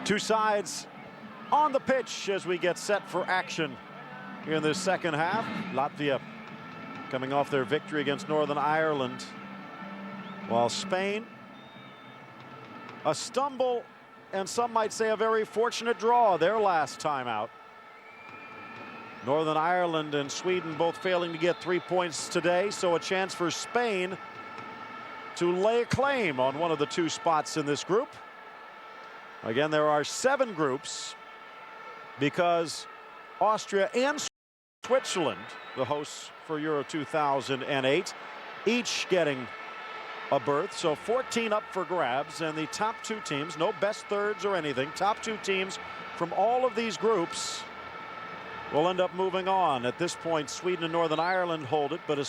Two sides on the pitch as we get set for action here in this second half. Latvia coming off their victory against Northern Ireland, while Spain, a stumble and some might say a very fortunate draw their last time out. Northern Ireland and Sweden both failing to get 3 points today, so a chance for Spain to lay a claim on one of the two spots in this group. Again, there are 7 groups because Austria and Switzerland, the hosts for Euro 2008, each getting a berth, so 14 up for grabs, and the top 2 teams, no best thirds or anything, top 2 teams from all of these groups will end up moving on. At this point, Sweden and Northern Ireland hold it, but a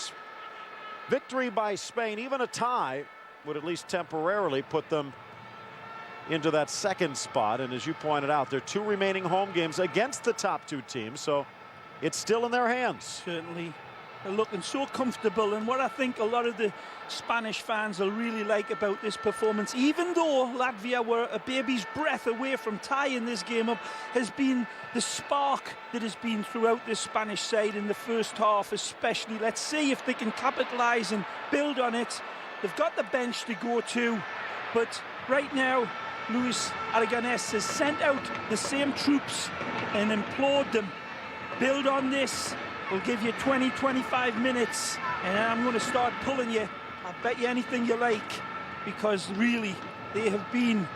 victory by Spain, even a tie, would at least temporarily put them into that second spot. And as you pointed out, there are 2 remaining home games against the top 2 teams, so it's still in their hands. Certainly. They're looking so comfortable, and what I think a lot of the Spanish fans will really like about this performance, even though Latvia were a baby's breath away from tying this game up, has been the spark that has been throughout this Spanish side in the first half especially. Let's see if they can capitalise and build on it. They've got the bench to go to, but right now Luis Aragonés has sent out the same troops and implored them, build on this. We'll give you 20-25 minutes and I'm going to start pulling you. I'll bet you anything you like, because really they have been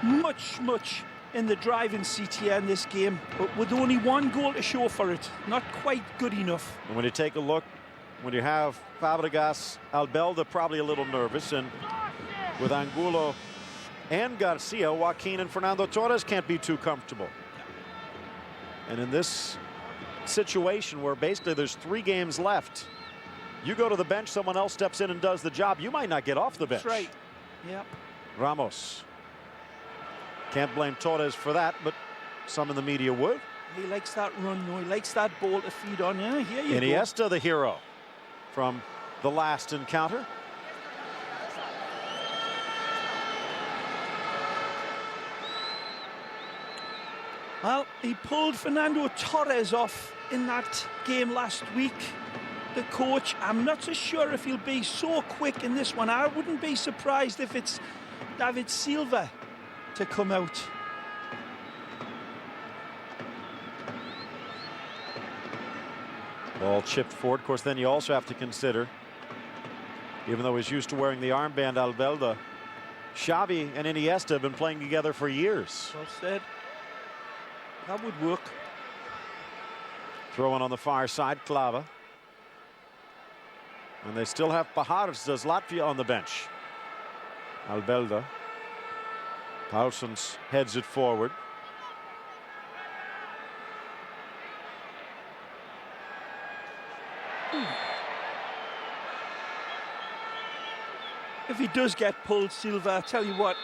much in the driving seat here in this game, but with only 1 goal to show for it. Not quite good enough. And when you take a look, when you have Fàbregas, Albelda probably a little nervous, and with Angulo and Garcia, Joaquin and Fernando Torres can't be too comfortable. And in this situation where basically there's 3 games left, you go to the bench, someone else steps in and does the job, you might not get off the bench. That's right. Yep. Ramos. Can't blame Torres for that, but some in the media would. He likes that run, though. He likes that ball to feed on. Yeah, here you go. Iniesta, the hero from the last encounter. Well, he pulled Fernando Torres off in that game last week. The coach, I'm not so sure if he'll be so quick in this one. I wouldn't be surprised if it's David Silva to come out. Ball chipped forward. Of course, then you also have to consider, even though he's used to wearing the armband, Albelda, Xavi and Iniesta have been playing together for years. Well said. That would work. Throwing on the far side, Klava. And they still have Pajares, does Latvia, on the bench. Albelda. Paulsens heads it forward. If he does get pulled, Silva, I tell you what,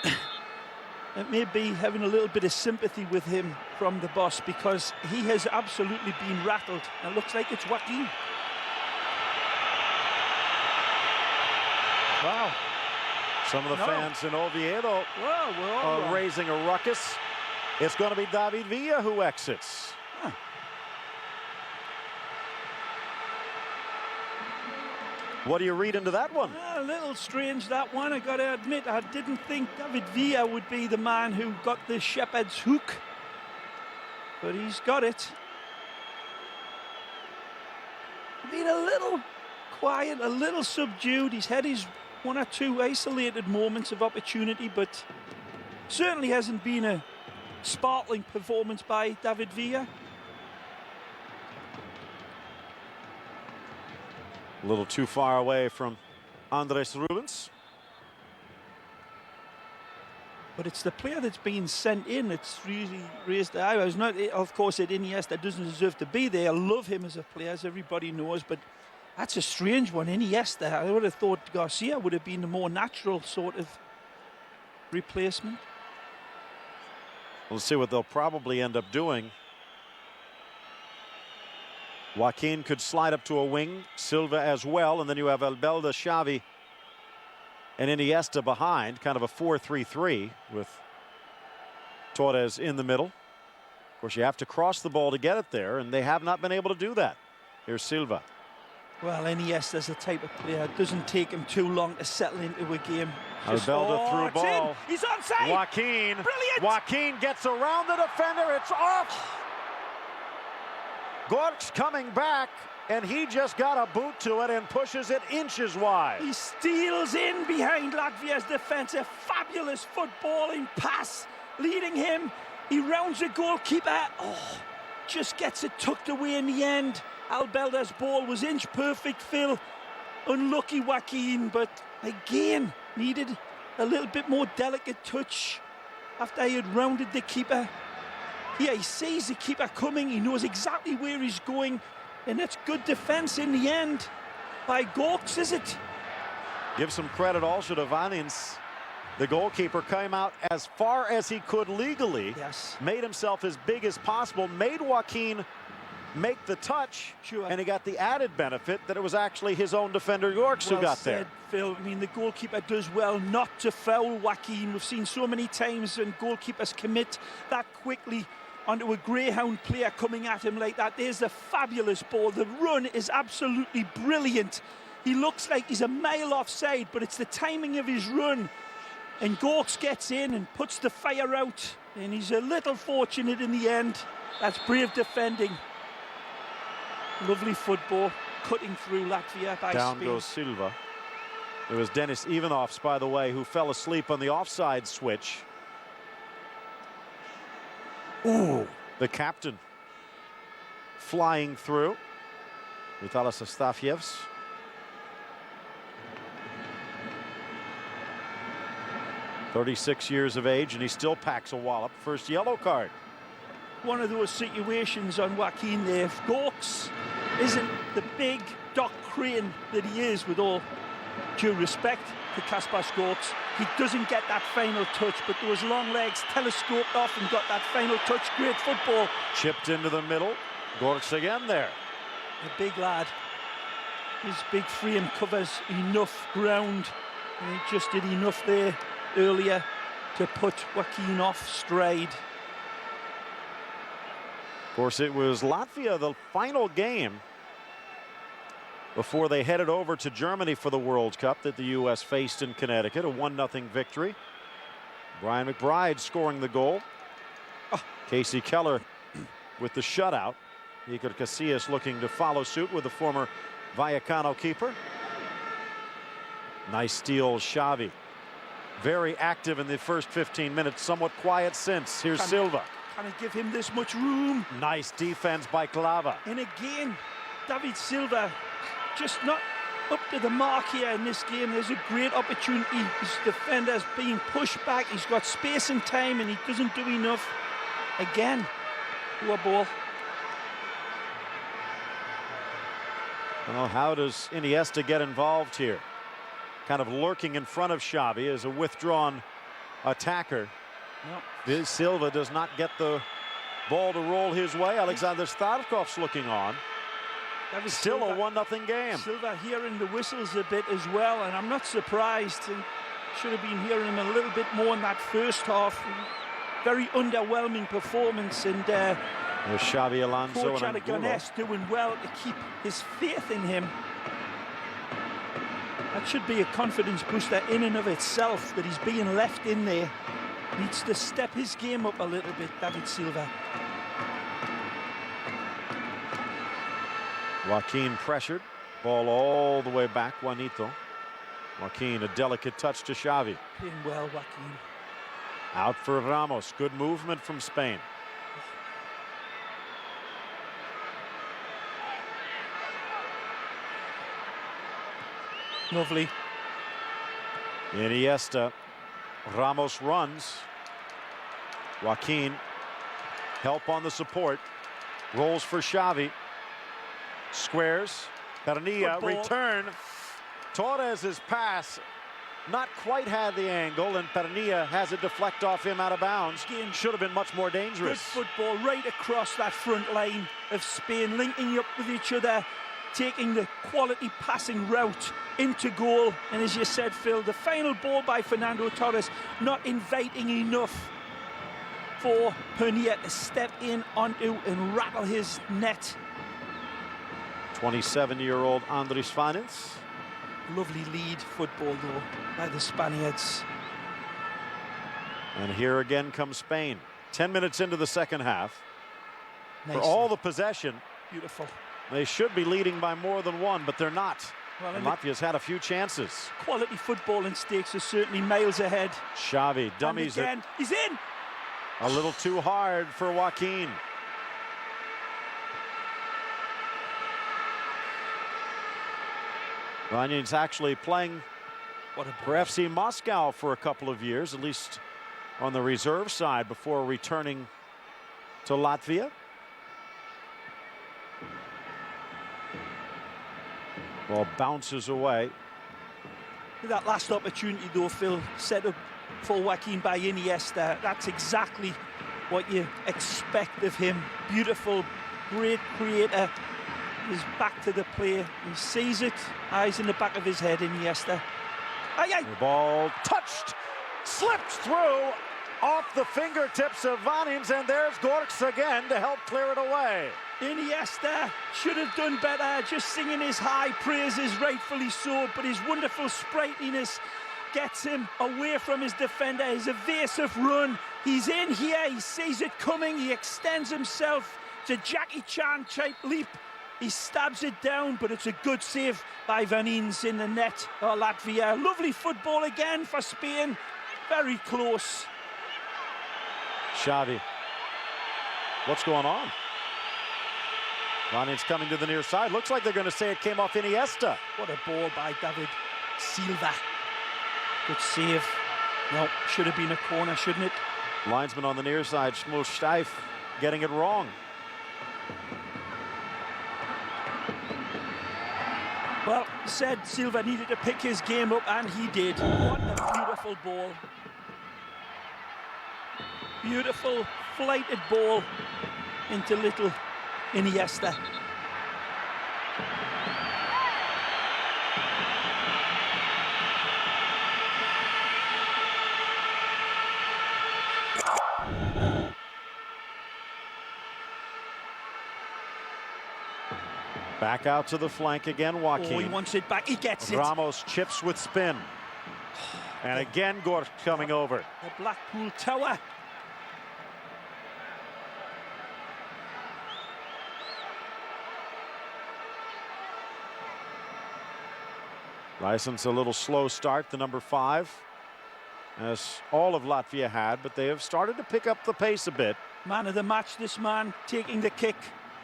it may be having a little bit of sympathy with him from the boss, because he has absolutely been rattled. It looks like it's Joaquin. Wow. Some of the fans in Oviedo are raising a ruckus. It's going to be David Villa who exits. Huh. What do you read into that one? A little strange, that one. I got to admit, I didn't think David Villa would be the man who got the shepherd's hook, but he's got it. Been a little quiet, a little subdued. He's had his 1 or 2 isolated moments of opportunity, but certainly hasn't been a sparkling performance by David Villa. A little too far away from Andrés Rubens. But it's the player that's been sent in that's really raised the eyebrows. Not, of course, that Iniesta doesn't deserve to be there. I love him as a player, as everybody knows, but that's a strange one. Iniesta, I would have thought Garcia would have been the more natural sort of replacement. We'll see what they'll probably end up doing. Joaquin could slide up to a wing, Silva as well, and then you have Albelda, Xavi, and Iniesta behind, kind of a 4-3-3 with Torres in the middle. Of course, you have to cross the ball to get it there, and they have not been able to do that. Here's Silva. Well, Iniesta's the type of player. It doesn't take him too long to settle into a game. Albelda through ball. He's onside. Joaquin. Brilliant. Joaquin gets around the defender. It's off. Gork's coming back, and he just got a boot to it and pushes it inches wide. He steals in behind Latvia's defence. A fabulous footballing pass leading him. He rounds the goalkeeper. Oh, just gets it tucked away in the end. Albelda's ball was inch perfect, Phil. Unlucky Joaquin, but again needed a little bit more delicate touch after he had rounded the keeper. Here he sees the keeper coming, he knows exactly where he's going, and it's good defence in the end by Gorks, is it? Give some credit also to Vanins. The goalkeeper came out as far as he could legally, yes, made himself as big as possible, made Joaquin make the touch, sure, and he got the added benefit that it was actually his own defender, Yorks, who got there. Phil. I mean, the goalkeeper does well not to foul Joaquin. We've seen so many times when goalkeepers commit that quickly onto a greyhound player coming at him like that. There's a fabulous ball. The run is absolutely brilliant. He looks like he's a mile offside, but it's the timing of his run. And Gorks gets in and puts the fire out, and he's a little fortunate in the end. That's brave defending. Lovely football, cutting through Latvia by Down Spain. goes Silva. It was Denis Ivanovs, by the way, who fell asleep on the offside switch. Ooh, the captain flying through. Vitālijs Astafjevs. "36 years of age, and he still packs a wallop." First yellow card. One of those situations on Joaquin there. If Gorks isn't the big Doc Crane that he is, with all due respect to Kaspars Gorks, he doesn't get that final touch, but those long legs telescoped off and got that final touch. Great football. Chipped into the middle. Gorks again there. The big lad. His big frame covers enough ground, and he just did enough there earlier to put Joaquin off stride. Of course, it was Latvia, the final game before they headed over to Germany for the World Cup, that the U.S. faced in Connecticut. A 1-0 victory. Brian McBride scoring the goal. Casey Keller with the shutout. Iker Casillas looking to follow suit with the former Vallecano keeper. Nice steal, Xavi. Very active in the first 15 minutes, somewhat quiet since. Here's Silva. Can't give him this much room. Nice defense by Klava. And again, David Silva just not up to the mark here in this game. There's a great opportunity. His defender's being pushed back. He's got space and time, and he doesn't do enough. Again, poor ball. Well, how does Iniesta get involved here? Kind of lurking in front of Xavi as a withdrawn attacker. Yep. Silva does not get the ball to roll his way. Aleksandrs Tarkov's looking on. That was still Silva. A 1-0 game. Silva hearing the whistles a bit as well, and I'm not surprised. He should have been hearing him a little bit more in that first half. Very underwhelming performance, and there's Xavi Alonso Coach and Aragonés doing well to keep his faith in him. That should be a confidence booster in and of itself, that he's being left in there. Needs to step his game up a little bit, David Silva. Joaquin pressured. Ball all the way back, Juanito. Joaquin, a delicate touch to Xavi. Playing well, Joaquin. Out for Ramos. Good movement from Spain. Lovely. Iniesta. Ramos runs. Joaquin. Help on the support. Rolls for Xavi. Squares. Pernilla. Return. Torres' pass not quite had the angle, and Pernilla has it deflect off him out of bounds. Should have been much more dangerous. Good football right across that front line of Spain, linking up with each other, taking the quality passing route into goal. And as you said, Phil, the final ball by Fernando Torres not inviting enough for Hernández to step in onto and rattle his net. 27-year-old Andrés Fàbregas. Lovely lead football, though, by the Spaniards. And here again comes Spain. 10 minutes into the second half. Nicely. For all the possession, Beautiful. they should be leading by more than one, but they're not. Well, and Latvia's had a few chances. Quality footballing stakes are certainly miles ahead. Xavi dummies and again, he's in! A little too hard for Joaquin. Vanyan's actually playing for FC Moscow for a couple of years, at least on the reserve side, before returning to Latvia. Ball bounces away. That last opportunity, though, Phil, set up for Joaquin by Iniesta. That's exactly what you expect of him. Beautiful, great creator. He's back to the play. He sees it. Eyes in the back of his head, Iniesta. Aye. The ball touched, slipped through off the fingertips of Vanyan's, and there's Igors again to help clear it away. Iniesta should have done better, just singing his high praises, rightfully so, but his wonderful sprightliness gets him away from his defender. His evasive run, he's in here, he sees it coming, he extends himself to Jackie Chan type leap. He stabs it down, but it's a good save by Vanyan's in the net. Oh, Latvia, lovely football again for Spain, very close. Xavi, what's going on? Vanyan's coming to the near side. Looks like they're going to say it came off Iniesta. What a ball by David Silva. Good save. No, should have been a corner, shouldn't it? Linesman on the near side, Shmuel Steif, getting it wrong. Well, said Silva needed to pick his game up, and he did. What a beautiful ball. Beautiful, flighted ball into little Iniesta. Back out to the flank again, Joaquin. Oh, he wants it back, he gets it. Ramos chips with spin. And again, Igors coming over. The Blackpool Tower. License a little slow start, the number 5, as all of Latvia had, but they have started to pick up the pace a bit. Man of the match, this man, taking the kick.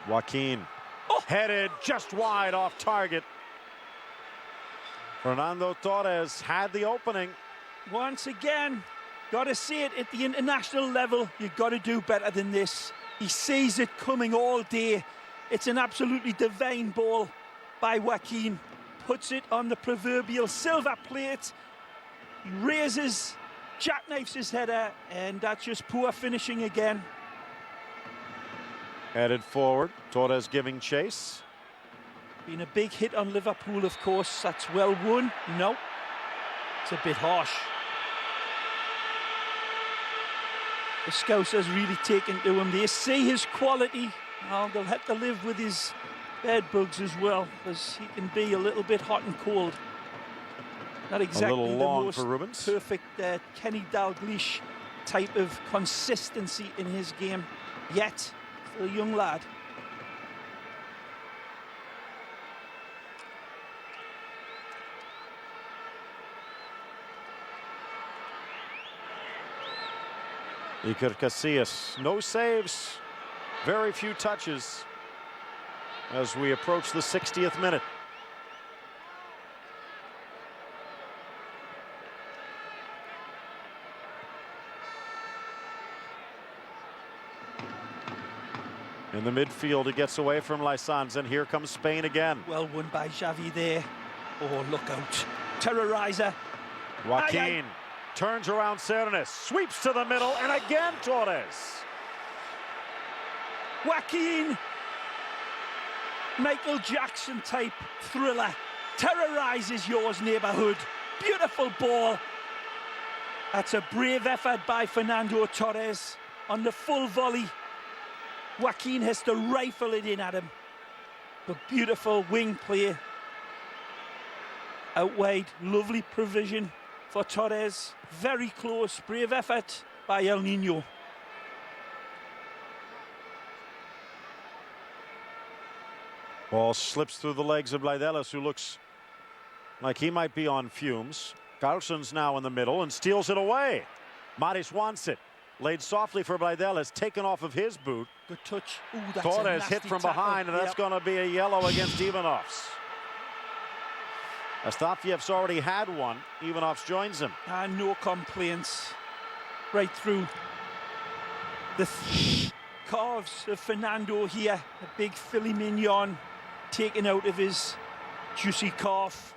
Joaquin, oh, headed just wide off target. Fernando Torres had the opening. Once again, got to see it at the international level. You've got to do better than this. He sees it coming all day. It's an absolutely divine ball by Joaquin. Puts it on the proverbial silver plate. He raises, jackknifes his header, and that's just poor finishing again. Headed forward, Torres giving chase. Been a big hit on Liverpool, of course. That's well won. No, it's a bit harsh. The Scousers really taken to him. They see his quality. Oh, they'll have to live with his bed bugs as well, because he can be a little bit hot and cold. Not exactly the most perfect Kenny Dalglish type of consistency in his game yet. Still a young lad. Iker Casillas, no saves, very few touches as we approach the 60th minute. In the midfield, he gets away from Aleksandrs, and here comes Spain again. Well won by Xavi there. Oh, look out. Terrorizer. Joaquin turns around Cernes, sweeps to the middle, and again Torres. Joaquin. Michael Jackson type thriller. Terrorizes yours neighborhood. Beautiful ball. That's a brave effort by Fernando Torres. on the full volley. Joaquin has to rifle it in at him. But beautiful wing play. Out wide, lovely provision for Torres. Very close, brave effort by El Niño. Ball slips through the legs of Vitālijs, who looks like he might be on fumes. Carlson's now in the middle and steals it away. Māris wants it. Laid softly for Vitālijs, taken off of his boot. Good touch. Ooh, that's Torres hit from behind, and that's going to be a yellow against Stepanovs. Astafjevs already had one. Stepanovs joins him. And no complaints. Right through the calves of Fernando here. A big filet mignon taken out of his juicy calf.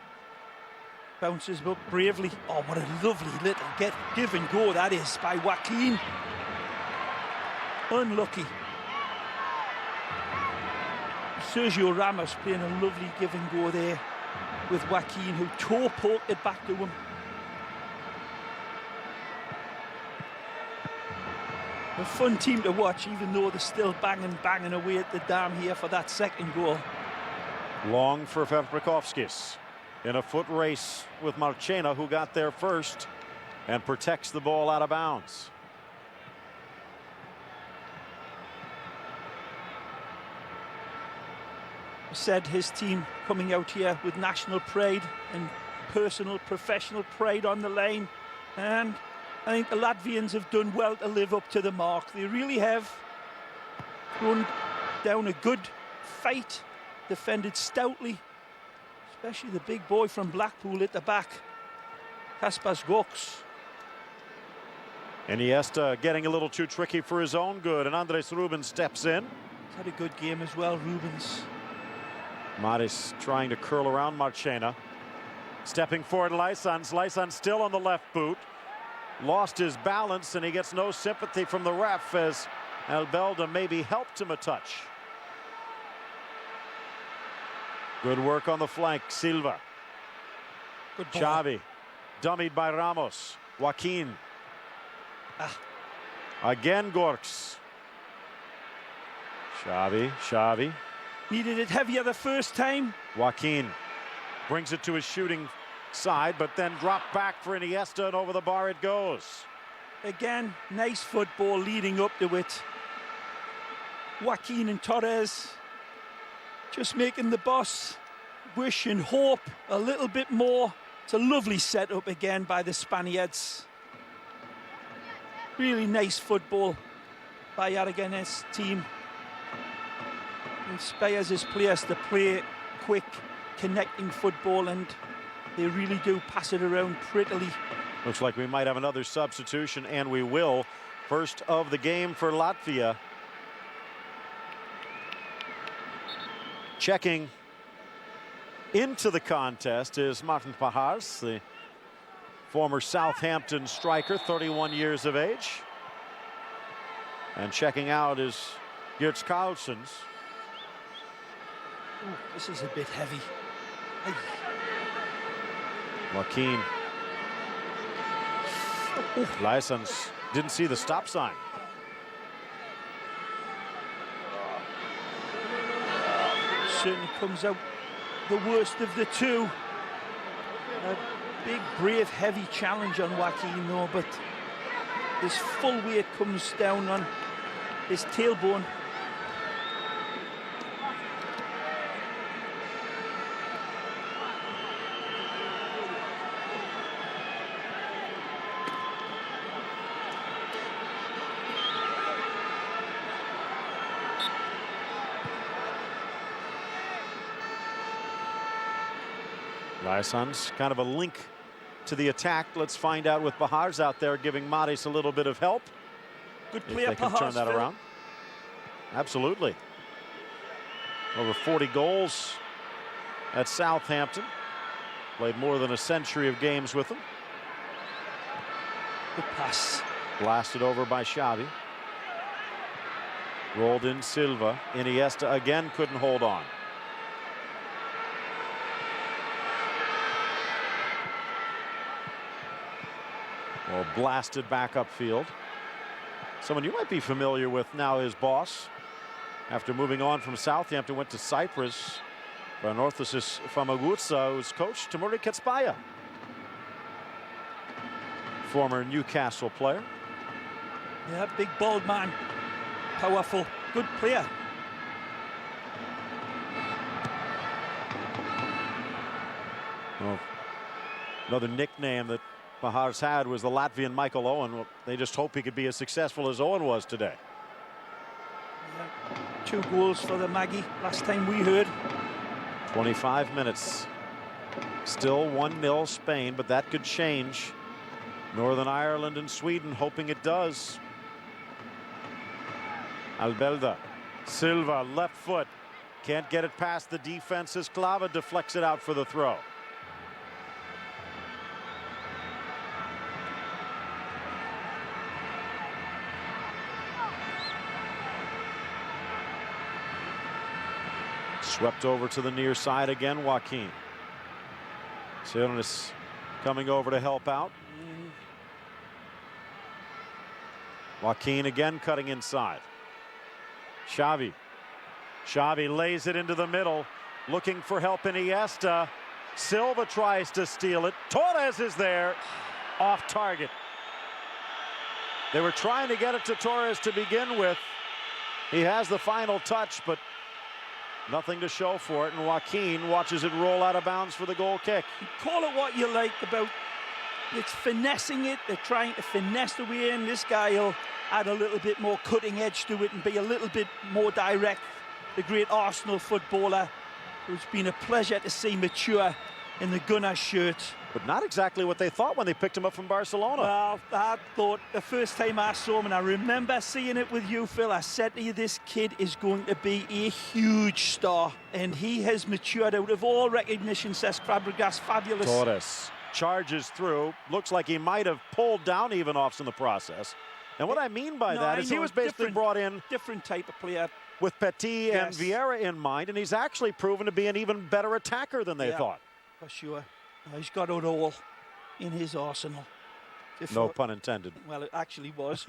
Bounces up bravely. Oh, what a lovely little give and go that is by Joaquin. Unlucky. Sergio Ramos playing a lovely give and go there with Joaquin, who toe poked it back to him. A fun team to watch, even though they're still banging away at the dam here for that second goal. Long for Verpakovskis in a foot race with Marchena, who got there first and protects the ball out of bounds. Said his team coming out here with national pride and personal, professional pride on the line, and I think the Latvians have done well to live up to the mark. They really have thrown down a good fight, defended stoutly, especially the big boy from Blackpool at the back, Kaspars Goks. Iniesta getting a little too tricky for his own good, and Andrés Rubens steps in. He's had a good game as well, Rubens. Māris trying to curl around Marchena. Stepping forward, Aleksandrs still on the left boot. Lost his balance, and he gets no sympathy from the ref as Albelda maybe helped him a touch. Good work on the flank, Silva. Good ball. Xavi, dummied by Ramos. Joaquin. Again Gorks. Xavi. Needed it heavier the first time. Joaquin brings it to his shooting side, but then dropped back for Iniesta, and over the bar it goes. Again, nice football leading up to it. Joaquin and Torres just making the boss wish and hope a little bit more. It's a lovely setup again by the Spaniards. Really nice football by Aragonés team. Inspires his players to play quick, connecting football, and they really do pass it around prettily. Looks like we might have another substitution, and we will. First of the game for Latvia. Checking into the contest is Martin Pahars, the former Southampton striker, 31 years of age. And checking out is Geert Carlsons. Ooh, this is a bit heavy. Joaquin. Aleksandrs didn't see the stop sign. Certainly comes out the worst of the two. A big, brave, heavy challenge on Joaquin though, but his full weight comes down on his tailbone. Aleksandrs, kind of a link to the attack. Let's find out with Pahars out there giving Māris a little bit of help. Good play, if they can turn that around. Absolutely. Over 40 goals at Southampton. Played more than a century of games with them. Good pass. Blasted over by Xavi. Rolled in Silva. Iniesta again couldn't hold on. Well, blasted back upfield. Someone you might be familiar with now, his boss. After moving on from Southampton, went to Cyprus. Panorthosis Famagusta, who's coach Timuri Ketspaya. Former Newcastle player. Yeah, big bald man. Powerful. Good player. Well, another nickname that Mahar's had was the Latvian Michael Owen. Well, they just hope he could be as successful as Owen was today. Yeah. 2 goals for the Maggie last time we heard. 25 minutes. Still 1-0 Spain, but that could change. Northern Ireland and Sweden hoping it does. Albelda. Silva, left foot. Can't get it past the defenses. Klava deflects it out for the throw. Swept over to the near side again, Joaquin. Torres coming over to help out. Joaquin again cutting inside. Xavi. Xavi lays it into the middle, looking for help in Iniesta. Silva tries to steal it. Torres is there, off target. They were trying to get it to Torres to begin with. He has the final touch, but nothing to show for it, and Joaquin watches it roll out of bounds for the goal kick. Call it what you like about it's finessing it. They're trying to finesse the way in. This guy will add a little bit more cutting edge to it and be a little bit more direct. The great Arsenal footballer who's been a pleasure to see mature in the Gunner shirt. But not exactly what they thought when they picked him up from Barcelona. Well, I thought the first time I saw him, and I remember seeing it with you, Phil, I said to you, this kid is going to be a huge star. And he has matured out of all recognition. Cesc Fàbregas, fabulous. Torres charges through. Looks like he might have pulled down Ivanovs in the process. And what I mean by that is he was basically brought in different type of player with Petit and Vieira in mind, and he's actually proven to be an even better attacker than they thought. For sure. He's got it all in his arsenal. No pun intended. Well, it actually was.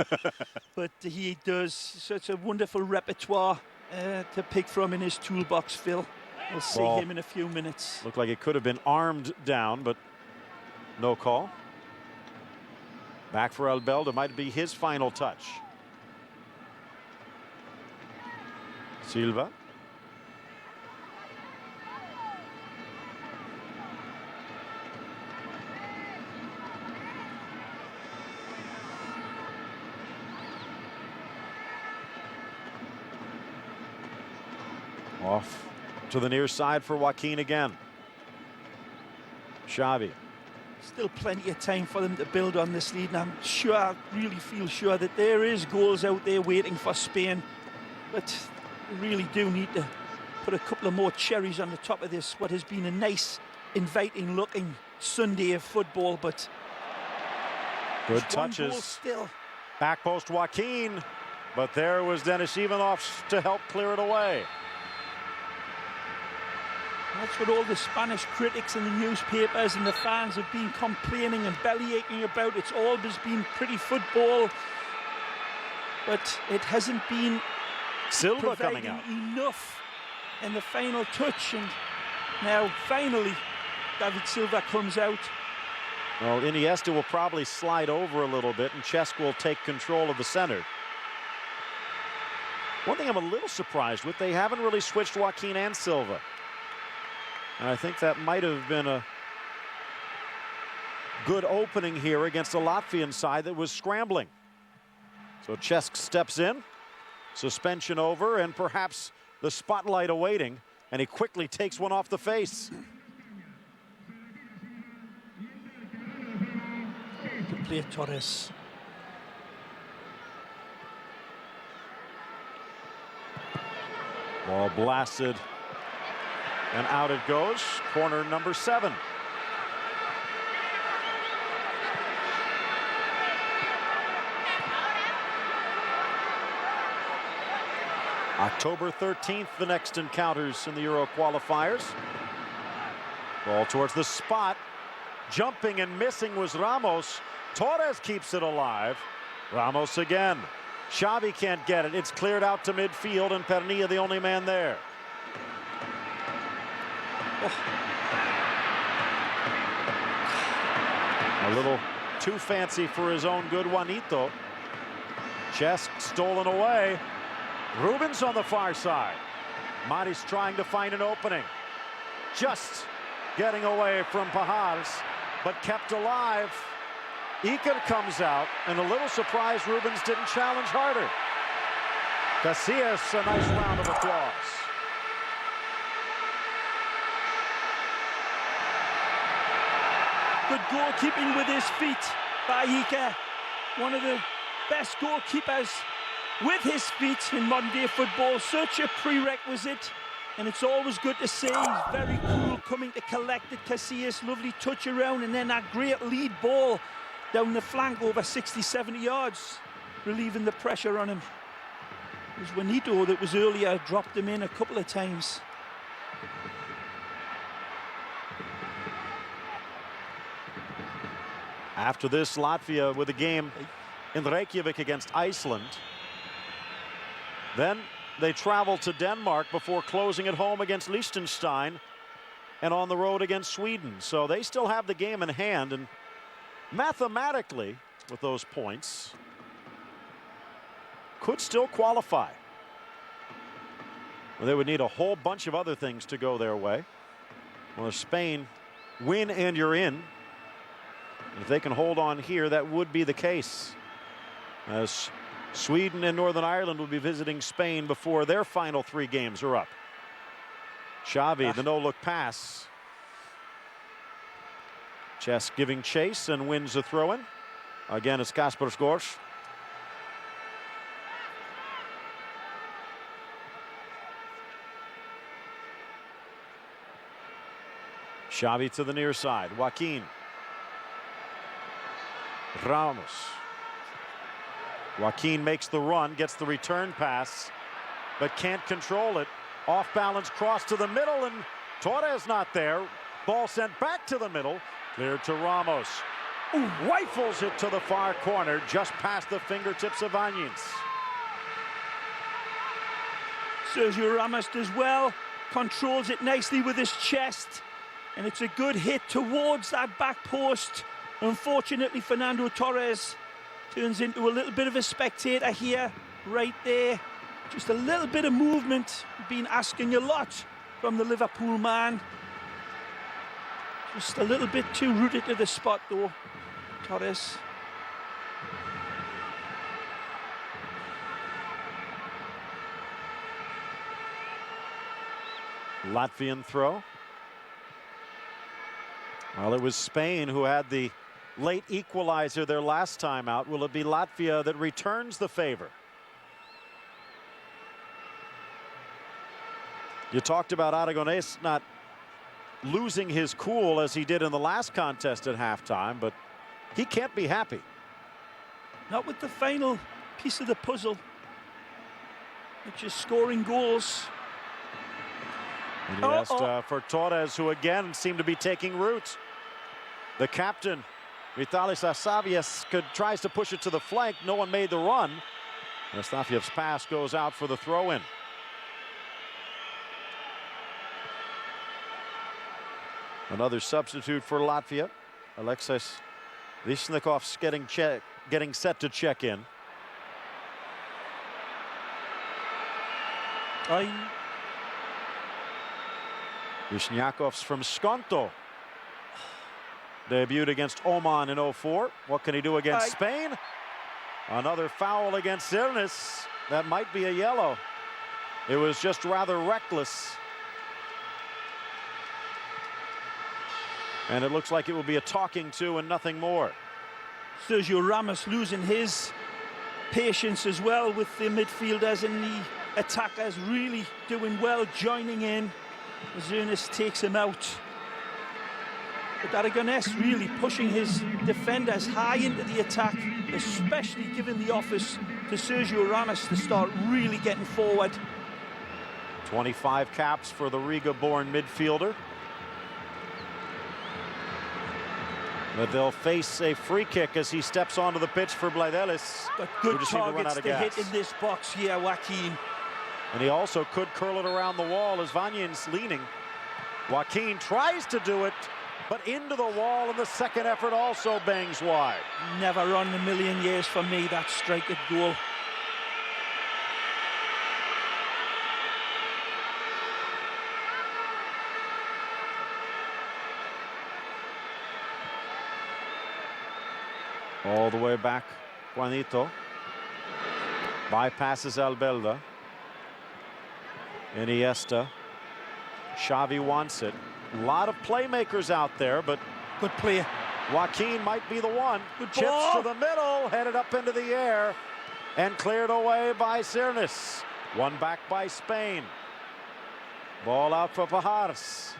But he does such a wonderful repertoire to pick from in his toolbox, Phil. We'll see him in a few minutes. Looked like it could have been armed down, but no call. Back for Albelda, might be his final touch. Silva. Off to the near side for Joaquin again. Xavi. Still plenty of time for them to build on this lead, and I'm sure, I really feel sure that there is goals out there waiting for Spain. But we really do need to put a couple of more cherries on the top of this, what has been a nice, inviting looking Sunday of football. But good touches. Still. Back post Joaquin, but there was Denis Ivanovs to help clear it away. That's what all the Spanish critics and the newspapers and the fans have been complaining and bellyaching about. It's always been pretty football, but it hasn't been Silva coming out enough in the final touch. And now finally David Silva comes out. Well, Iniesta will probably slide over a little bit, and Cesc will take control of the center. One thing I'm a little surprised with, they haven't really switched Joaquin and Silva. And I think that might have been a good opening here against the Latvian side that was scrambling. So Cesc steps in, suspension over, and perhaps the spotlight awaiting, and he quickly takes one off the face. To play Torres. Ball blasted. And out it goes, corner number 7. October 13th, the next encounters in the Euro qualifiers. Ball towards the spot. Jumping and missing was Ramos. Torres keeps it alive. Ramos again. Xavi can't get it. It's cleared out to midfield, and Pernilla the only man there. Oh. A little too fancy for his own good, Juanito. Cesc stolen away. Rubens on the far side. Māris trying to find an opening. Just getting away from Pajars, but kept alive. Iker comes out, and a little surprised Rubens didn't challenge harder. Casillas, a nice round of applause. Good goalkeeping with his feet by Iker. One of the best goalkeepers with his feet in modern day football. Such a prerequisite, and it's always good to see. He's very cool coming to collect it. Casillas, lovely touch around, and then that great lead ball down the flank over 60-70 yards, relieving the pressure on him. It was Juanito that was earlier, dropped him in a couple of times. After this, Latvia with a game in Reykjavik against Iceland. Then they travel to Denmark before closing at home against Liechtenstein and on the road against Sweden. So they still have the game in hand, and mathematically, with those points, could still qualify. Well, they would need a whole bunch of other things to go their way. Well, if Spain win and you're in, if they can hold on here, that would be the case, as Sweden and Northern Ireland will be visiting Spain before their final 3 games are up. Xavi, the no-look pass. Cesc giving chase and wins the throw-in. Again, it's Kaspersgård. Xavi to the near side. Joaquin. Ramos. Joaquin makes the run, gets the return pass, but can't control it. Off balance cross to the middle, and Torres not there. Ball sent back to the middle. Cleared to Ramos. Ooh, rifles it to the far corner, just past the fingertips of Anies. Sergio Ramos does well, controls it nicely with his chest, and it's a good hit towards that back post. Unfortunately, Fernando Torres turns into a little bit of a spectator here, right there. Just a little bit of movement, been asking a lot from the Liverpool man. Just a little bit too rooted to the spot, though, Torres. Latvian throw. Well, it was Spain who had the late equalizer their last time out. Will it be Latvia that returns the favor? You talked about Aragonés not losing his cool as he did in the last contest at halftime, but he can't be happy. Not with the final piece of the puzzle, which is scoring goals. And he asked for Torres, who again seemed to be taking root. The captain, Vitālijs tries to push it to the flank. No one made the run. Astafjevs' pass goes out for the throw-in. Another substitute for Latvia. Alexis Visnikov's getting set to check in. Visniakov's from Skonto. Debuted against Oman in 04. What can he do against Spain? Another foul against Hernández. That might be a yellow. It was just rather reckless. And it looks like it will be a talking to and nothing more. Sergio Ramos losing his patience as well with the midfielders and the attackers really doing well, joining in. Hernández takes him out. But Aragonés really pushing his defenders high into the attack, especially giving the office to Sergio Ramos to start really getting forward. 25 caps for the Riga-born midfielder. But they'll face a free kick as he steps onto the pitch for Vitālijs. Got good targets to hit in this box here, Joaquin. And he also could curl it around the wall as Vanjin's leaning. Joaquin tries to do it, but into the wall, and the second effort also bangs wide. Never run in a million years for me, that strike at goal. All the way back, Juanito. Bypasses Albelda. Iniesta. Xavi wants it. A lot of playmakers out there, but good play. Joaquin might be the one. Good Chips ball. to the middle, headed up into the air, and cleared away by Cernes. One back by Spain. Ball out for Pajares.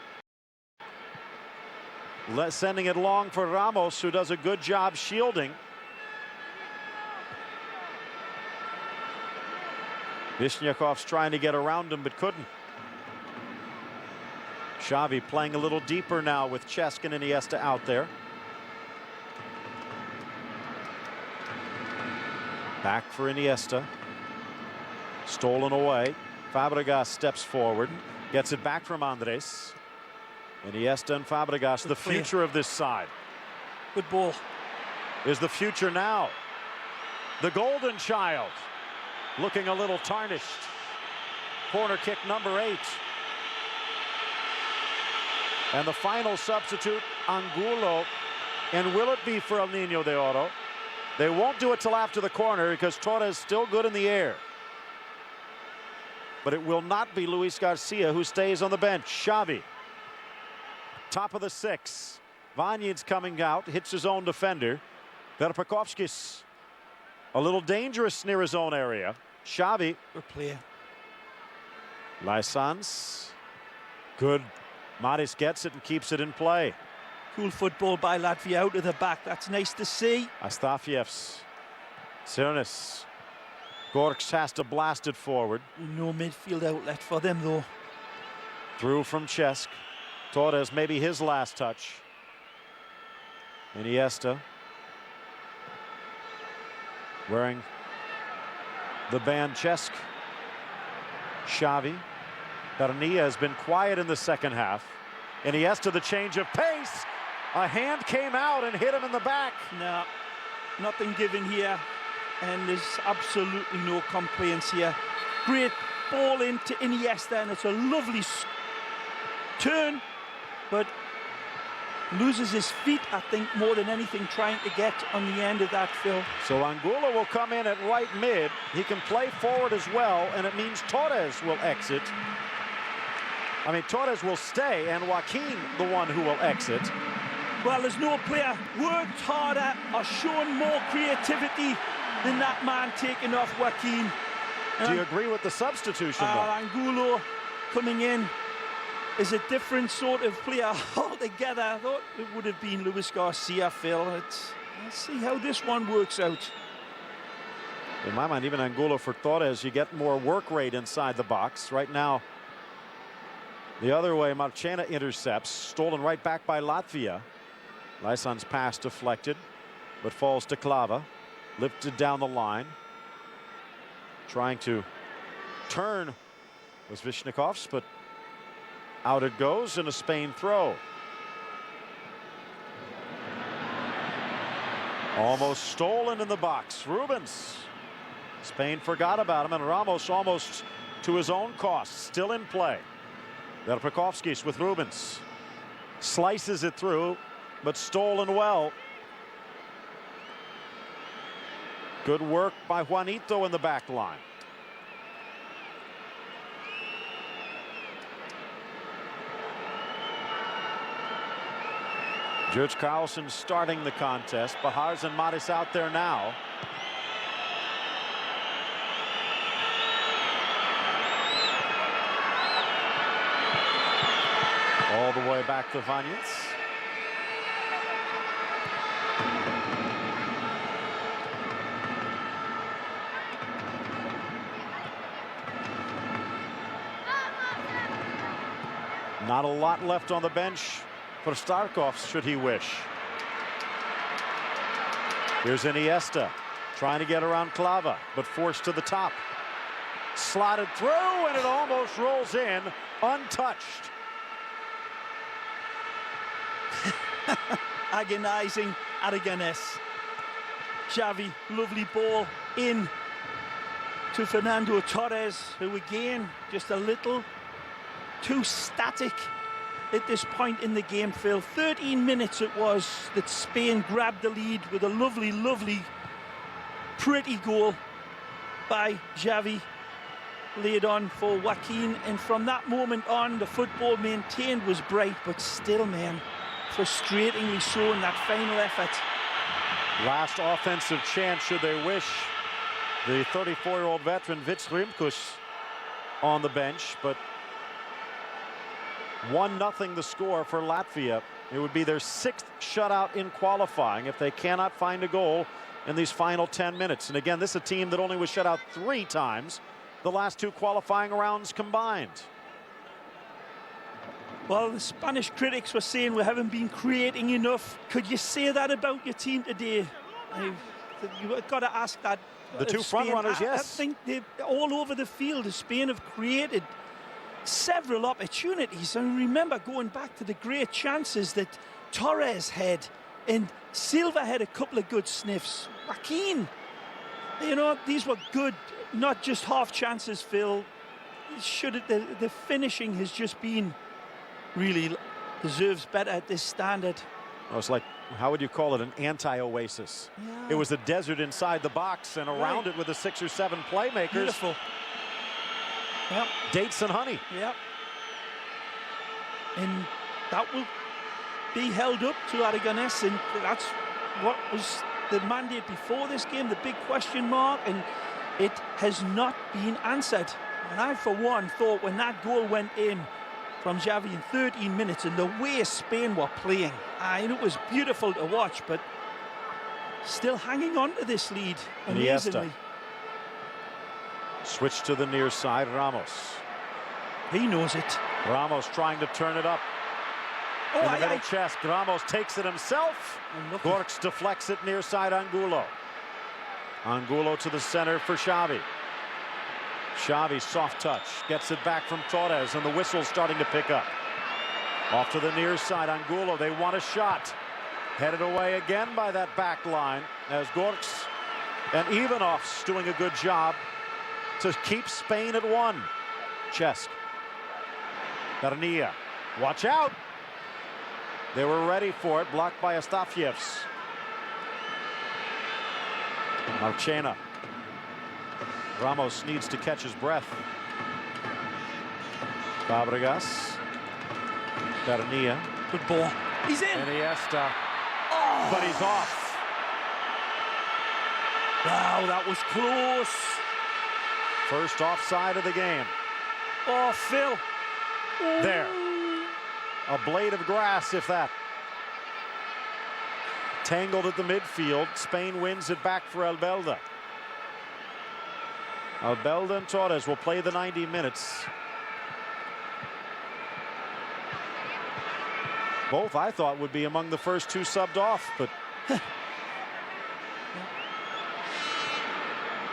Sending it long for Ramos, who does a good job shielding. Vishniakov's trying to get around him, but couldn't. Xavi playing a little deeper now with Cesc and Iniesta out there. Back for Iniesta. Stolen away. Fàbregas steps forward. Gets it back from Andrés. Iniesta and Fàbregas, the future of this side. Good ball. Is the future now. The golden child. Looking a little tarnished. Corner kick number 8. And the final substitute, Angulo. And will it be for El Niño de Oro? They won't do it till after the corner because Torres still good in the air. But it will not be Luis Garcia who stays on the bench. Xavi. Top of the 6. Vanjin's coming out, hits his own defender. Verpakovskis. A little dangerous near his own area. Xavi. Good player. Aleksandrs. Good. Māris gets it and keeps it in play. Cool football by Latvia out of the back. That's nice to see. Astafjevs. Cernes. Gorks has to blast it forward. No midfield outlet for them, though. Through from Cesc. Torres, maybe his last touch. Iniesta. Wearing the band Cesc. Xavi. Tartiere has been quiet in the second half. Iniesta, the change of pace. A hand came out and hit him in the back. No, nothing given here. And there's absolutely no complaints here. Great ball into Iniesta, and it's a lovely turn, but loses his feet, I think, more than anything, trying to get on the end of that, Phil. So Angulo will come in at right mid. He can play forward as well, and it means Torres will exit. I mean, Torres will stay, and Joaquin the one who will exit. Well, there's no player worked harder or shown more creativity than that man taking off Joaquin. Do you agree with the substitution, though? Angulo coming in is a different sort of player altogether. I thought it would have been Luis Garcia, Phil. Let's see how this one works out. In my mind, even Angulo for Torres, you get more work rate inside the box. Right now, the other way, Marchena intercepts. Stolen right back by Latvia. Lyson's pass deflected, but falls to Klava. Lifted down the line. Trying to turn was Vishniakov's, but out it goes, and a Spain throw. Almost stolen in the box. Rubens. Spain forgot about him, and Ramos almost to his own cost. Still in play. Verpakovskis with Rubens. Slices it through, but stolen well. Good work by Juanito in the back line. George Carlson starting the contest. Pajares and Māris out there now. All the way back to Vanjins. Not a lot left on the bench for Starkovs, should he wish. Here's Iniesta trying to get around Klava, but forced to the top. Slotted through, and it almost rolls in untouched. Agonizing Aragonés. Xavi, lovely ball in to Fernando Torres, who again just a little too static at this point in the game, Phil. 13 minutes it was that Spain grabbed the lead with a lovely, pretty goal by Xavi, laid on for Joaquin, and from that moment on the football maintained was bright, but still, man, frustratingly so in that final effort. Last offensive chance, should they wish. The 34-year-old veteran Vits Rimkus on the bench, but 1-0 the score for Latvia. It would be their 6th shutout in qualifying if they cannot find a goal in these final 10 minutes. And again, this is a team that only was shut out 3 times the last 2 qualifying rounds combined. Well, the Spanish critics were saying we haven't been creating enough. Could you say that about your team today? You've got to ask that. The 2 front runners, yes. I think all over the field, Spain have created several opportunities. And remember going back to the great chances that Torres had, and Silva had a couple of good sniffs. Joaquin, you know, these were good, not just half chances, Phil. The finishing has just been really deserves better at this standard. Oh, it's like, how would you call it, an anti-oasis? Yeah. It was a desert inside the box, and around it with the 6 or 7 playmakers. Beautiful. Yep. Dates and honey. Yep. And that will be held up to Aragonés, and that's what was the mandate before this game, the big question mark, and it has not been answered. And I, for one, thought when that goal went in from Xavi in 13 minutes and the way Spain were playing, and it was beautiful to watch, but still hanging on to this lead amazingly. Iniesta. Switch to the near side, Ramos. He knows it. Ramos trying to turn it up. In the middle chest, Ramos takes it himself. Gorks deflects it near side Angulo. Angulo to the center for Xavi. Xavi, soft touch, gets it back from Torres, and the whistle's starting to pick up. Off to the near side, Angulo, they want a shot. Headed away again by that back line, as Gorks and Ivanov's doing a good job to keep Spain at 1. Cesc. Tartiere, watch out! They were ready for it, blocked by Astafjevs. Marchena. Ramos needs to catch his breath. Fàbregas. Tartiere. Good ball. He's in. Iniesta. Oh. But he's off. Wow, that was close. First offside of the game. Oh, Phil. Ooh. There. A blade of grass, if that. Tangled at the midfield. Spain wins it back for Albelda. Albelda and Torres will play the 90 minutes. Both, I thought, would be among the first 2 subbed off, but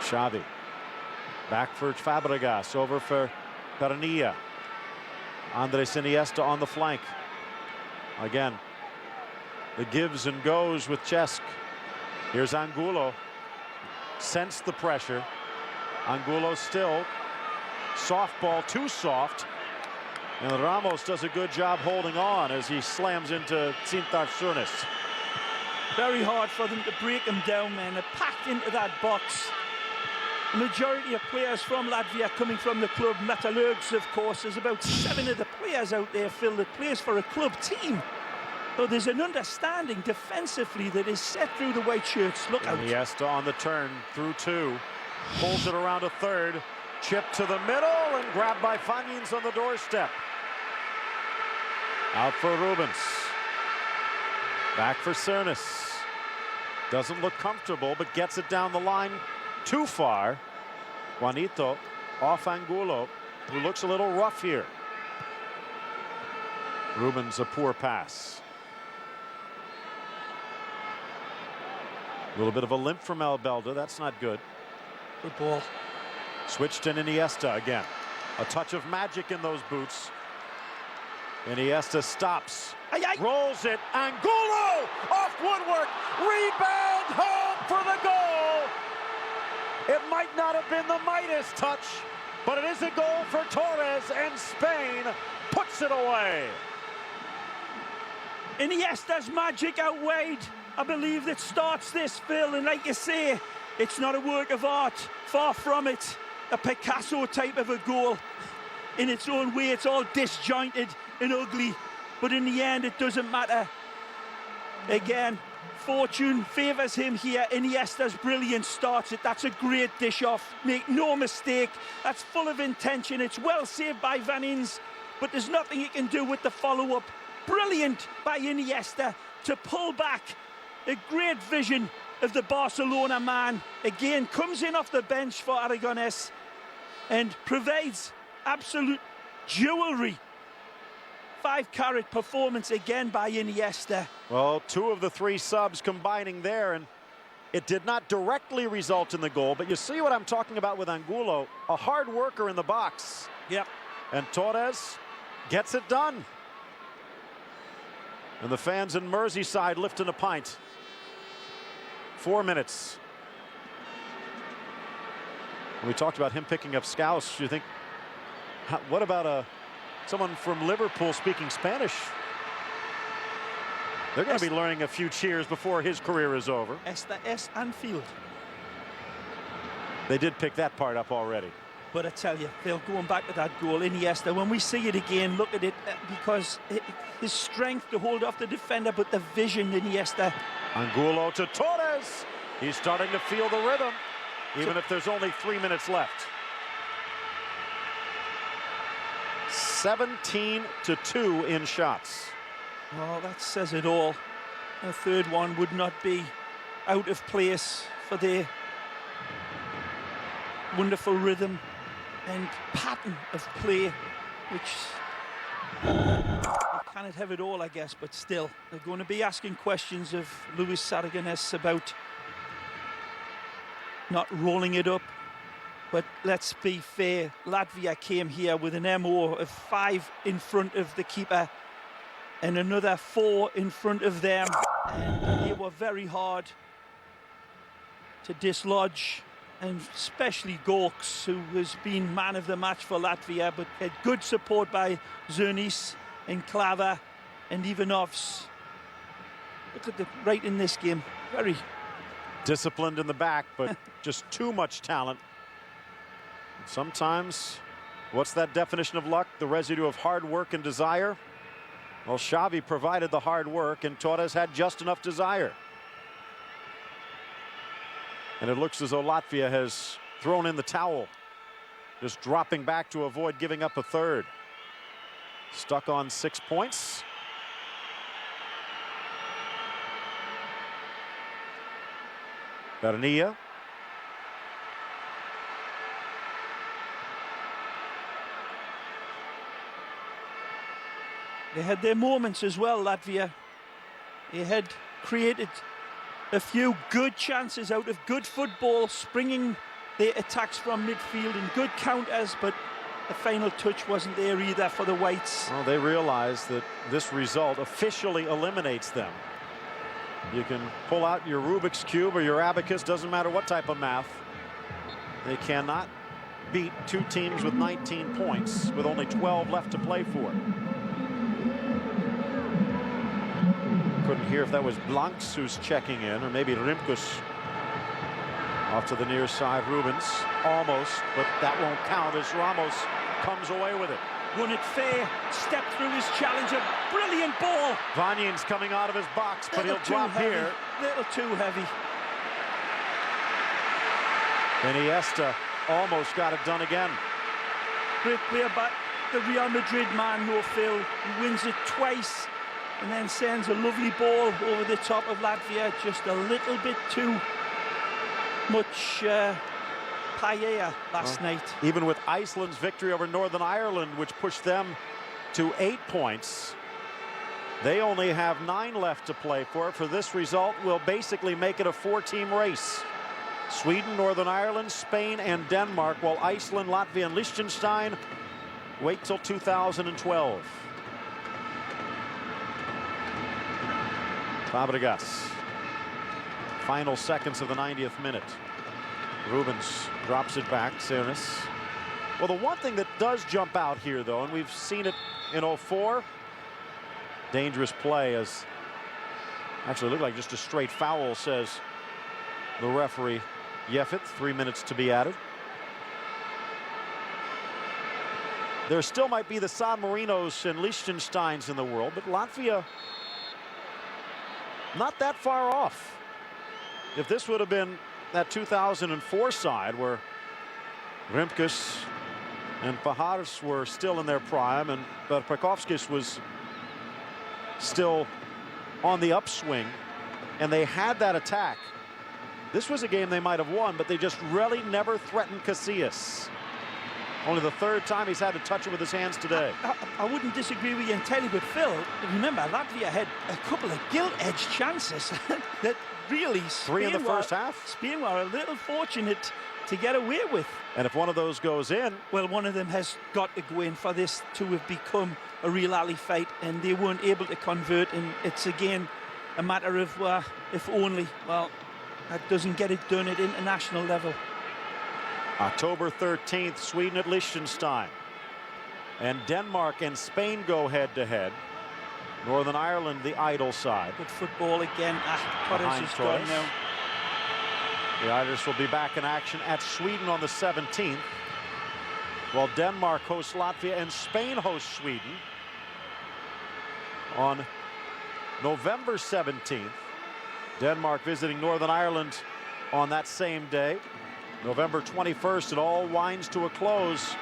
Xavi. Back for Fàbregas, over for Tartiere. Andrés Iniesta on the flank. Again, the gives and goes with Cesc. Here's Angulo. Sense the pressure. Angulo still. Soft ball, too soft. And Ramos does a good job holding on as he slams into Tartiere. Very hard for them to break him down, man. They're packed into that box. The majority of players from Latvia coming from the club. Metalurgs, of course. There's about 7 of the players out there, Phil, that plays for a club team. So there's an understanding defensively that is set through the white shirts. Look out. Iniesta on the turn through 2. Pulls it around a third. Chip to the middle and grabbed by Fanins on the doorstep. Out for Rubens. Back for Cernas. Doesn't look comfortable, but gets it down the line too far. Juanito off Angulo, who looks a little rough here. Rubens, a poor pass. A little bit of a limp from Albelda. That's not good. Good ball. Switched in Iniesta again. A touch of magic in those boots. Iniesta stops. Aye, aye. Rolls it. Angulo off woodwork. Rebound home for the goal. It might not have been the Midas touch, but it is a goal for Torres, and Spain puts it away. Iniesta's magic outweighed, I believe, that starts this, Phil. And like you say, it's not a work of art. Far from it. A Picasso type of a goal. In its own way, it's all disjointed and ugly. But in the end, it doesn't matter. Again, fortune favours him here. Iniesta's brilliance starts it. That's a great dish off. Make no mistake. That's full of intention. It's well saved by Vanins, but there's nothing he can do with the follow-up. Brilliant by Iniesta to pull back. A great vision of the Barcelona man. Again, comes in off the bench for Aragonés and provides absolute jewellery. 5-carat performance again by Iniesta. Well, 2 of the 3 subs combining there, and it did not directly result in the goal, but you see what I'm talking about with Angulo, a hard worker in the box. Yep. And Torres gets it done. And the fans in Merseyside lifting a pint. 4 minutes. We talked about him picking up Scouse. You think, what about someone from Liverpool speaking Spanish? They're going to be learning a few cheers before his career is over. Esta es Anfield. They did pick that part up already. But I tell you, Phil, going back to that goal, Iniesta, when we see it again, look at it, because his strength to hold off the defender, but the vision, Iniesta. Angulo to Torres. He's starting to feel the rhythm, even if there's only 3 minutes left. 17-2 in shots. Oh, that says it all. The third one would not be out of place for their wonderful rhythm and pattern of play, which you cannot have it all, I guess, but still, they're going to be asking questions of Luis Aragonés about not rolling it up. But let's be fair, Latvia came here with an MO of 5 in front of the keeper and another 4 in front of them. And they were very hard to dislodge, and especially Gorks, who has been man of the match for Latvia, but had good support by Zernis and Klava and Ivanovs. Look at the right in this game, very disciplined in the back, but just too much talent. Sometimes, what's that definition of luck? The residue of hard work and desire? Well, Xavi provided the hard work, and Torres had just enough desire. And it looks as though Latvia has thrown in the towel, just dropping back to avoid giving up a third. Stuck on 6 points. Bernia. They had their moments as well, Latvia. They had created a few good chances out of good football, springing their attacks from midfield and good counters, but the final touch wasn't there either for the Whites. Well, they realize that this result officially eliminates them. You can pull out your Rubik's Cube or your abacus, doesn't matter what type of math. They cannot beat 2 teams with 19 points with only 12 left to play for. Couldn't hear if that was Blanks who's checking in, or maybe Rimkus off to the near side. Rubens almost, but that won't count as Ramos comes away with it. Won it fair, stepped through his challenger, brilliant ball. Vanyan's coming out of his box, but he'll drop here. Little too heavy. Iniesta almost got it done again. Great player, but the Real Madrid man, no Phil, he wins it twice and then sends a lovely ball over the top of Latvia. Just a little bit too much paella last night. Even with Iceland's victory over Northern Ireland, which pushed them to 8 points, They only have 9 left to play for. For this result will basically make it a 4-team race. Sweden, Northern Ireland, Spain, and Denmark, while Iceland, Latvia, and Liechtenstein wait till 2012. Fàbregas. Final seconds of the 90th minute. Rubens drops it back. Cernes. Well, the one thing that does jump out here, though, and we've seen it in 04, dangerous play, as actually looked like just a straight foul, says the referee Yefit. 3 minutes to be added. There still might be the San Marinos and Liechtensteins in the world, but Latvia not that far off. If this would have been that 2004 side where Rimkus and Pahars were still in their prime and Verpakovskis was still on the upswing and they had that attack, this was a game they might have won, but they just really never threatened Casillas. Only the 3rd time he's had to touch it with his hands today. I wouldn't disagree with you entirely, but Phil, remember, Latvia had a couple of gilt-edged chances that really 3 in the first half. Spain were a little fortunate to get away with. And if one of those goes in, well, one of them has got to go in for this to have become a real alley fight, and they weren't able to convert, and it's again a matter of if only. Well, that doesn't get it done at international level. October 13th, Sweden at Liechtenstein. And Denmark and Spain go head-to-head. Northern Ireland, the idle side. Good football again. Torres is gone now. The Irish will be back in action at Sweden on the 17th, while Denmark hosts Latvia and Spain hosts Sweden on November 17th. Denmark visiting Northern Ireland on that same day. November 21st, it all winds to a close.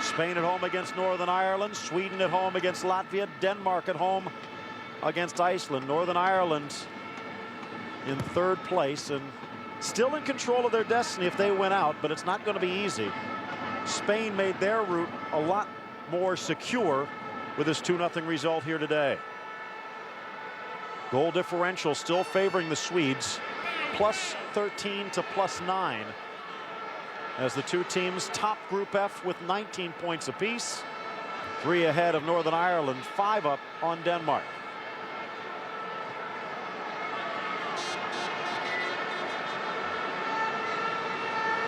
Spain at home against Northern Ireland, Sweden at home against Latvia, Denmark at home against Iceland. Northern Ireland in 3rd place and still in control of their destiny if they win out, but it's not going to be easy. Spain made their route a lot more secure with this 2-0 result here today. Goal differential still favoring the Swedes, +13 to +9. As the 2 teams top Group F with 19 points apiece. 3 ahead of Northern Ireland, 5 up on Denmark.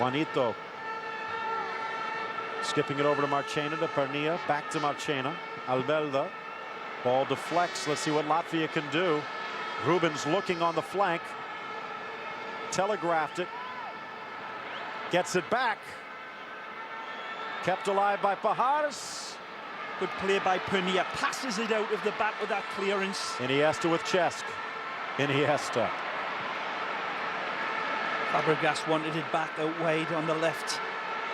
Juanito skipping it over to Marchena, to Pernia, back to Marchena. Albelda, ball deflects. Let's see what Latvia can do. Rubens looking on the flank, telegraphed it. Gets it back. Kept alive by Pahars. Good play by Pernia. Passes it out of the back with that clearance. Iniesta with Cesc. Iniesta. Fàbregas wanted it back out wide on the left.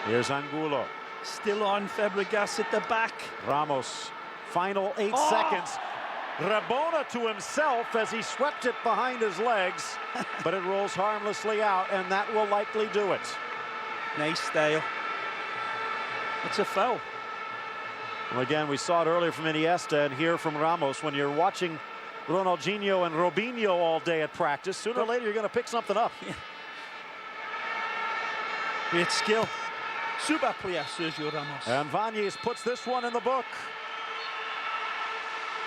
Here's Angulo. Still on Fàbregas at the back. Ramos. Final 8 seconds. Rabona to himself as he swept it behind his legs. But it rolls harmlessly out, and that will likely do it. Nice style. It's a foul. Well, again, we saw it earlier from Iniesta and here from Ramos. When you're watching Ronaldinho and Robinho all day at practice, sooner or later you're going to pick something up. Yeah. Great skill. Super player, Sergio Ramos. And Vanies puts this one in the book.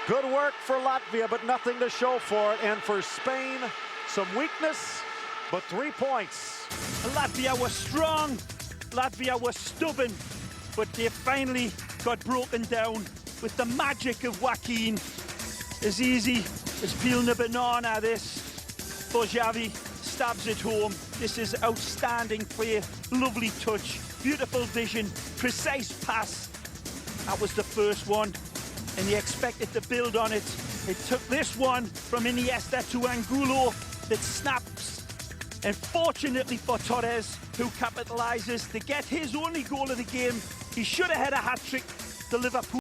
Good work for Latvia, but nothing to show for it. And for Spain, some weakness, but 3 points. Latvia was strong, Latvia was stubborn, but they finally got broken down with the magic of Joaquin. As easy as peeling a banana, this for Xavi. Stabs it home. This is outstanding play, lovely touch, beautiful vision, precise pass. That was the first one, and he expected to build on it. It took this one from Iniesta to Angulo that snaps. And fortunately for Torres, who capitalises to get his only goal of the game. He should have had a hat-trick. The Liverpool